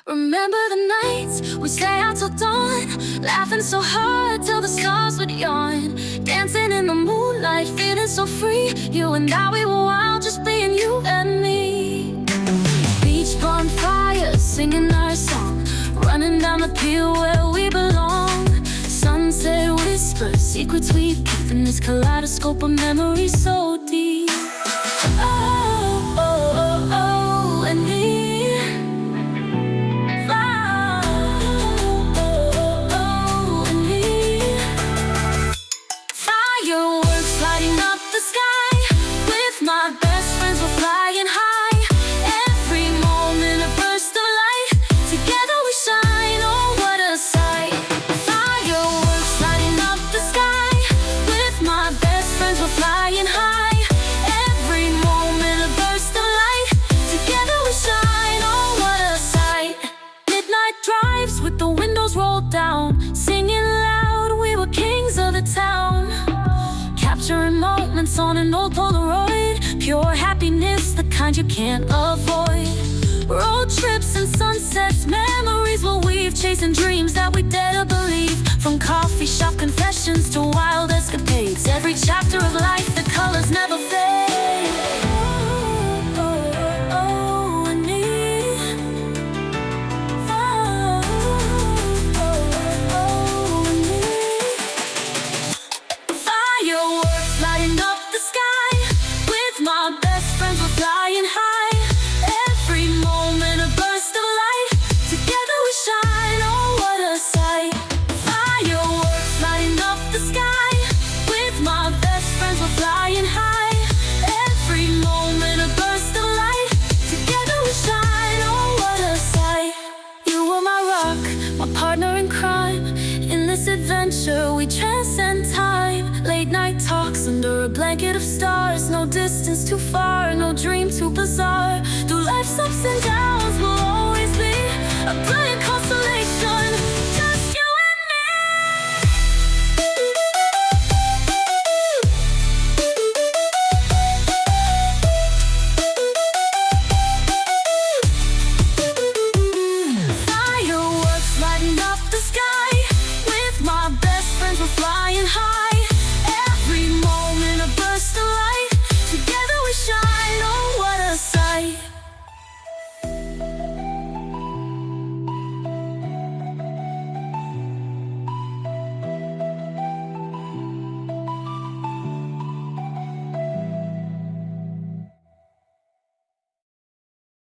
Remember the nights we stay out till dawn, laughing so hard till the stars would yawn, dancing in the moonlight, feeling so free. You and I, we were wild, just being you and me. Beach bonfires, singing our song, running down the pier where we belong. Sunset whispers, secrets we keep in this kaleidoscope of memories so deep. Oh, oh, oh, oh, and me. Fireworks lighting up the sky, with my best friends we're flying high. Every moment a burst of light, together we shine, oh what a sight. Fireworks lighting up the sky, with my best friends we're flying high. Every moment a burst of light, together we shine, oh what a sight. Midnight drives with the windows rolled down, singing loud, we were kings of the town. Capturing moments on an old Polaroid, pure happiness, the kind you can't avoid. Road trips and sunsets, memories we'll weave, chasing dreams that we dare to believe. From coffee shop confessions to wild escapades, every chapter of life, the colors never fade. Oh, oh, oh, and me. Oh, oh, oh, and me. Fireworks lighting up the sky, with my best friends we're flying high. Every moment a burst of light, together we shine, oh what a sight. Fireworks lighting up the sky, with my best friends we're flying high. Every moment a burst of light, together we shine, oh what a sight. You were my rock, my partner in crime. In this adventure we transcend time. Late night talks under a blanket of stars, no distance too far, no dream too bizarre. Through life's ups and downs,